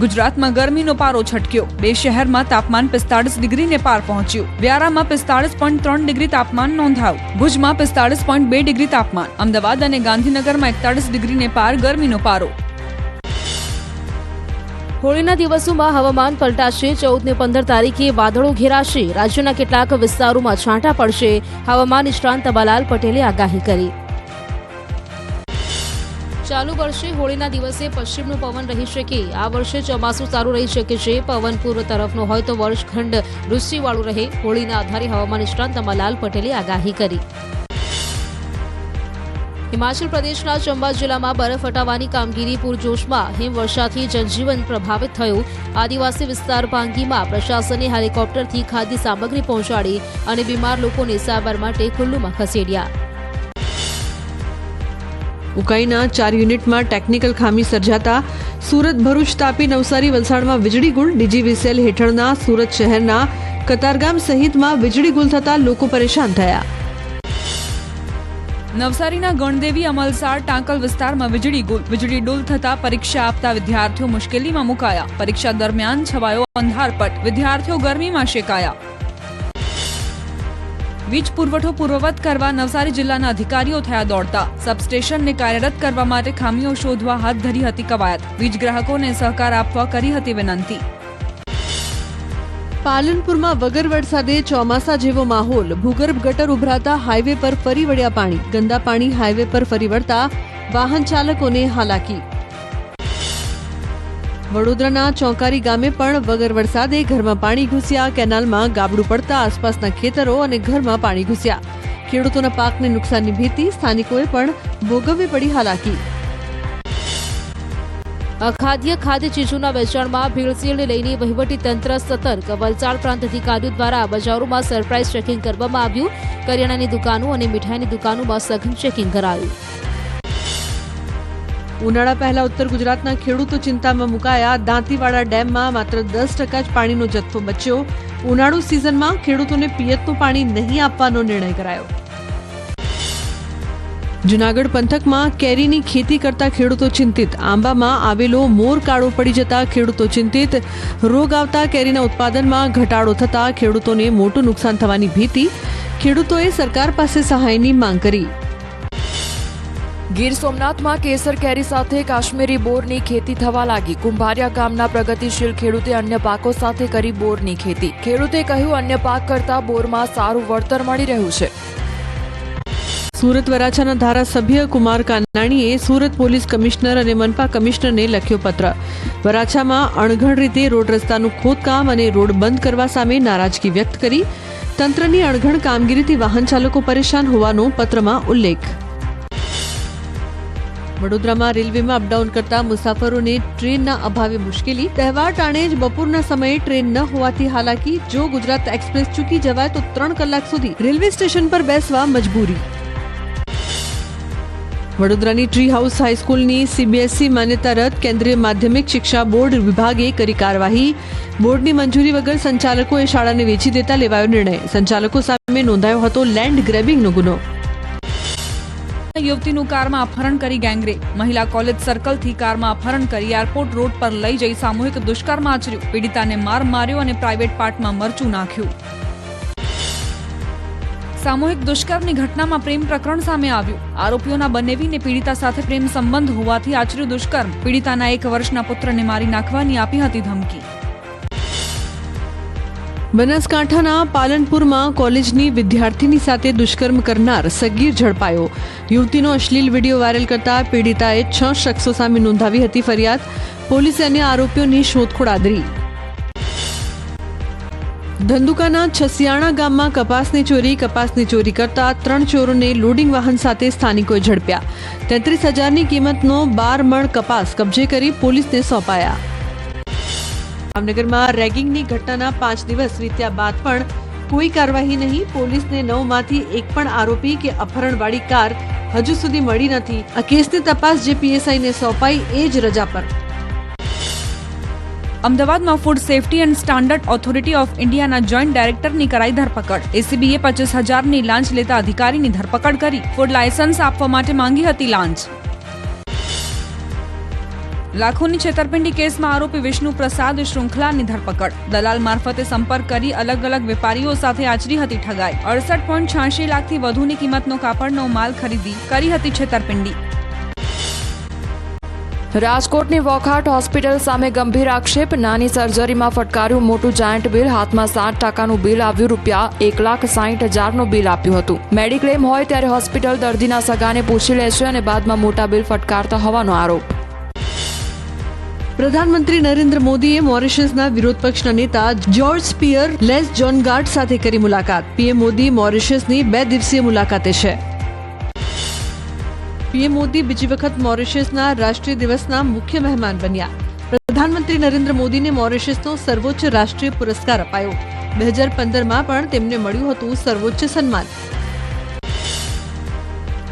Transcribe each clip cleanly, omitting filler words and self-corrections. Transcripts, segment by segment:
ગુજરાતમાં ગરમીનો પારો છટક્યો। 2 શહેરમાં તાપમાન 45 ડિગ્રીને પાર પહોંચ્યું। વ્યારામાં 45.3 ડિગ્રી તાપમાન નોંધાયું। ભુજમાં 45.2 ડિગ્રી તાપમાન। અમદાવાદ અને ગાંધીનગરમાં 41 ડિગ્રીને પાર ગરમીનો પારો। હોળીના દિવસોમાં હવામાન પલટાશે। 14 ને 15 તારીખે વાદળો ઘેરાશે। રાજ્યના કેટલાક વિસ્તારોમાં છાંટા પડશે। હવામાન નિષ્ણાંત અંબાલાલ પટેલે આગાહી કરી। ચાલુ વર્ષે હોળીના દિવસે પશ્ચિમનો પવન રહી શકે। આ વર્ષે ચોમાસું સારું રહી શકે છે। પવન પૂર્વ તરફનો હોય તો વર્ષખંડ વૃષ્ટિવાળું રહે। હોળીના આધારે હવામાન નિષ્ણાંત અંબાલાલ પટેલે આગાહી કરી। હિમાચલ પ્રદેશના ચંબા જિલ્લામાં બરફ હટાવવાની કામગીરી પૂરજોશમાં। હિમવર્ષાથી જનજીવન પ્રભાવિત થયું। આદિવાસી વિસ્તાર પાંગીમાં પ્રશાસને હેલિકોપ્ટરથી ખાદ્ય સામગ્રી પહોંચાડી અને બીમાર લોકોને સારવાર માટે કુલ્લુમાં ખસેડ્યા। ઉકાઈના 4 યુનિટમાં ટેકનિકલ ખામી સર્જાતા સુરત, ભરૂચ, તાપી, નવસારી, વલસાડમાં વીજળી ગુલ। ડીજીવીસીએલ હેઠળના સુરત શહેરના કતારગામ સહિતમાં વીજળી ગુલ થતા લોકો પરેશાન થયા। નવસારીના ગણદેવી, અમલસાડ, ટાંકલ વિસ્તારમાં વીજળી ગુલ। વીજળી ડોલ થતા પરીક્ષા આપતા વિદ્યાર્થીઓ મુશ્કેલીમાં મુકાયા। પરીક્ષા દરમિયાન છવાયો અંધારપટ। વિદ્યાર્થીઓ ગરમીમાં શેકાયા। વીજ પુરવઠો પૂર્વવત કરવા નવસારી જિલ્લાના અધિકારીઓ થયા દોડતા। સબસ્ટેશનને કાર્યરત કરવા માટે ખામીઓ શોધવા હાથ ધરી હતી કવાયત। વીજ ગ્રાહકોને સહકાર આપવા કરી હતી વિનંતી। પાલનપુરમાં વગર વરસાદે ચોમાસા જેવો માહોલ। ભૂગર્ભ ગટર ઉભરાતા હાઈવે પર ફરી વળ્યા પાણી। ગંદા પાણી હાઈવે પર ફરી વળતા વાહન ચાલકોને હાલાકી। વડોદરાના ચોંકારી ગામે પણ વગર વરસાદે ઘરમાં પાણી ઘૂસ્યા। કેનાલમાં ગાબડું પડતા આસપાસના ખેતરો અને ઘરમાં પાણી ઘૂસ્યા। ખેડૂતોના પાકને નુકસાનની ભીતિ। સ્થાનિકોએ પણ ભોગવવી પડી હાલાકી। અખાદ્ય ખાદ્ય ચીજોના વેચાણમાં ભેળસેળને લઈને વહીવટી તંત્ર સતર્ક। વલસાડ પ્રાંત અધિકારીઓ દ્વારા બજારોમાં સરપ્રાઇઝ ચેકિંગ કરવામાં આવ્યું। કરિયાણાની દુકાનો અને મીઠાઈની દુકાનોમાં સઘન ચેકિંગ કરાયું। ઉનાળા પહેલા ઉત્તર ગુજરાતના ખેડૂતો ચિંતામાં મુકાયા। દાંતીવાડા ડેમમાં માત્ર 10% જ પાણીનો જથ્થો બચ્યો। ઉનાળુ સિઝનમાં ખેડૂતોને પિયતનું પાણી નહીં આપવાનો નિર્ણય કરાયો। જૂનાગઢ પંથકમાં કેરીની ખેતી કરતા ખેડૂતો ચિંતિત। આંબામાં આવેલો મોર કાળો પડી જતા ખેડૂતો ચિંતિત। રોગ આવતા કેરીના ઉત્પાદનમાં ઘટાડો થતા ખેડૂતોને મોટું નુકસાન થવાની ભીતિ। ખેડૂતોએ સરકાર પાસે સહાયની માંગ કરી। ગીર સોમનાથમાં કેસર કેરી સાથે કાશ્મીરી બોરની ખેતી થવા લાગી। કુંભારિયા ગામના પ્રગતિશીલ ખેડૂતે અન્ય પાકો સાથે કરી બોરની ખેતી। ખેડૂતે કહ્યું, અન્ય પાક કરતા બોરમાં સારું વળતર મળી રહ્યું છે। સુરત વરાછાના ધારાસભ્ય કુમાર કાનાણીએ સુરત પોલીસ કમિશનર અને મનપા કમિશનરને લખ્યો પત્ર। વરાછામાં અણઘડ રીતે રોડ રસ્તાનું ખોદકામ અને રોડ બંધ કરવા સામે નારાજગી વ્યક્ત કરી। તંત્રની અણઘડ કામગીરીથી વાહન ચાલકો પરેશાન હોવાનો પત્રમાં ઉલ્લેખ। વડોદરામાં રેલવેમાં અપડાઉન કરતા મુસાફરોને ટ્રેનના અભાવે મુશ્કેલી। તહેવાર ટાણે જ બપોરના સમયે ટ્રેન ન હોવાથી હાલાકી। જો ગુજરાત એક્સપ્રેસ ચૂકી જવાય તો 3 કલાક સુધી રેલવે સ્ટેશન પર બેસવા મજબૂરી। વડોદરાની ટ્રી હાઉસ હાઈસ્કૂલની CBSE માન્યતા રદ। કેન્દ્રીય માધ્યમિક શિક્ષા બોર્ડ વિભાગે કરી કાર્યવાહી। બોર્ડની મંજૂરી વગર સંચાલકોએ શાળાને વેચી દેતા લેવાયો નિર્ણય। સંચાલકો સામે નોંધાયો હતો લેન્ડ ગ્રેબિંગનો ગુનો। યુવતીનું કારમાં અપહરણ કરી ગેંગરેપ। મહિલા કોલેજ સર્કલથી કારમાં અપહરણ કરી એરપોર્ટ રોડ પર લઈ જઈ સામૂહિક દુષ્કર્મ આચર્યું। પીડિતાને માર માર્યો અને પ્રાઇવેટ પાર્ટમાં મરચું નાખ્યું। સામૂહિક દુષ્કર્મની ઘટનામાં પ્રેમ પ્રકરણ સામે આવ્યું। આરોપીઓના બંનેવીને પીડિતા સાથે પ્રેમ સંબંધ હોવાથી આચર્યું દુષ્કર્મ। પીડિતાના 1 વર્ષના પુત્રને મારી નાખવાની આપી હતી ધમકી। બનાસકાંઠાના પાલનપુરમાં કોલેજની વિદ્યાર્થીની સાથે દુષ્કર્મ કરનાર સગીર ઝડપાયો। યુવતીનો અશ્લીલ વિડીયો વાયરલ કરતા પીડિતાએ 6 શખ્સો સામે નોંધાવી હતી ફરિયાદ। પોલીસે અન્ય આરોપીઓની શોધખોળ આદરી। ધંધુકાના છસિયાણા ગામમાં કપાસની ચોરી કરતા 3 ચોરોને લોડિંગ વાહન સાથે સ્થાનિકોએ ઝડપ્યા। 33,000ની કિંમતનો 12 મણ કપાસ કબજે કરી પોલીસને સોંપાયા। જામનગરમાં રેગિંગની ઘટનાના 5 દિવસ વીત્યા બાદ પણ કોઈ કાર્યવાહી નહીં। પોલીસને 9માંથી એક પણ આરોપી કે અપહરણવાળી કાર હજુ સુધી મળી નથી। આ કેસની તપાસ જે PSIને સોંપાઈ એ જ રજા પર। અમદાવાદમાં food safety and standard authority of ઇન્ડિયાના જોઈન્ટ ડાયરેક્ટરની કરાઈ ધરપકડ। ACBએ 25,000ની લાંચ લેતા અધિકારીની ધરપકડ કરી। ફૂડ લાયસન્સ આપવા માટે માંગી હતી લાંચ। લાખોની છેતરપિંડી કેસમાં આરોપી વિષ્ણુ પ્રસાદ શૃંખલાની ધરપકડ. દલાલ મારફતે સંપર્ક કરી અલગ અલગ વેપારીઓ સાથે આચરી હતી ઠગાઈ. 68.86 લાખથી વધુની કિંમતનો કાપડનો માલ ખરીદી કરી હતી છેતરપિંડી. રાજકોટની વોકહાર્ટ હોસ્પિટલ સામે ગંભીર આક્ષેપ. નાની સર્જરીમાં ફટકાર્યું મોટું જાયન્ટ બિલ. હાથમાં 7% બિલ આવ્યું. ₹1,60,000નું બિલ આપ્યું હતું. મેડિક્લેમ હોય ત્યારે હોસ્પિટલ દર્દીના સગાને પૂછી લે છે અને બાદમાં મોટા બિલ ફટકારતા હોવાનો આરોપ. પ્રધાનમંત્રી નરેન્દ્ર મોદીએ મોરિશસના વિરોધ પક્ષના નેતા George spear less John guard સાથે કરી મુલાકાત. પીએમ મોદી મોરિશસની 2 દિવસીય મુલાકાતે છે. પીએમ મોદી બીજી વખત મોરિશસના રાષ્ટ્રીય દિવસના મુખ્ય મહેમાન બન્યા. પ્રધાનમંત્રી નરેન્દ્ર મોદીને મોરિશસનો સર્વોચ્ચ રાષ્ટ્રીય પુરસ્કાર અપાયો. 2015માં પણ તેમને મળ્યું હતું સર્વોચ્ચ સન્માન.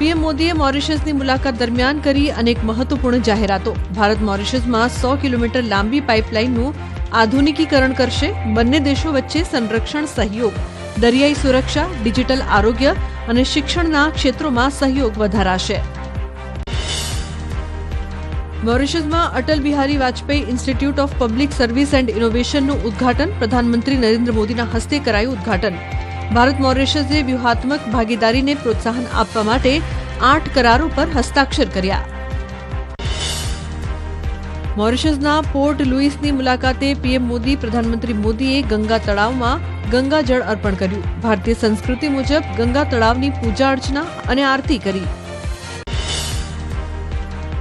પીએમ મોદીએ મોરિશસની મુલાકાત દરમિયાન કરી અનેક મહત્વપૂર્ણ જાહેરાતો. ભારત મોરિશસમાં 100 કિલોમીટર લાંબી પાઇપલાઇનનું આધુનિકીકરણ કરશે. બંને દેશો વચ્ચે સંરક્ષણ સહયોગ, દરિયાઈ સુરક્ષા, ડિજિટલ આરોગ્ય અને શિક્ષણના ક્ષેત્રોમાં સહયોગ વધારાશે. મોરિશસમાં Atal Bihari Vajpayee institute of public service and ઇનોવેશનનું ઉદ્ઘાટન. પ્રધાનમંત્રી નરેન્દ્ર મોદીના હસ્તે કરાયું ઉદ્ઘાટન. ભારત મોરિશસે વ્યૂહાત્મક ભાગીદારીને પ્રોત્સાહન આપવા માટે 8 કરારો પર હસ્તાક્ષર કર્યા. મોરિશસના પોર્ટ લુઇસની મુલાકાતે પીએમ મોદી પ્રધાનમંત્રી મોદીએ ગંગા તળાવમાં ગંગા જળ અર્પણ કર્યું. ભારતીય સંસ્કૃતિ મુજબ ગંગા તળાવની પૂજા અર્ચના અને આરતી કરી.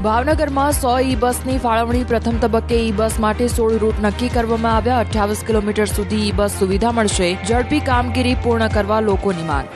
ભાવનગરમાં 100 ઈ બસની ફાળવણી. પ્રથમ તબક્કે ઈ બસ માટે 16 રૂટ નક્કી કરવામાં આવ્યા. 28 કિલોમીટર સુધી ઈ બસ સુવિધા મળશે. ઝડપી કામગીરી પૂર્ણ કરવા લોકોની માંગ.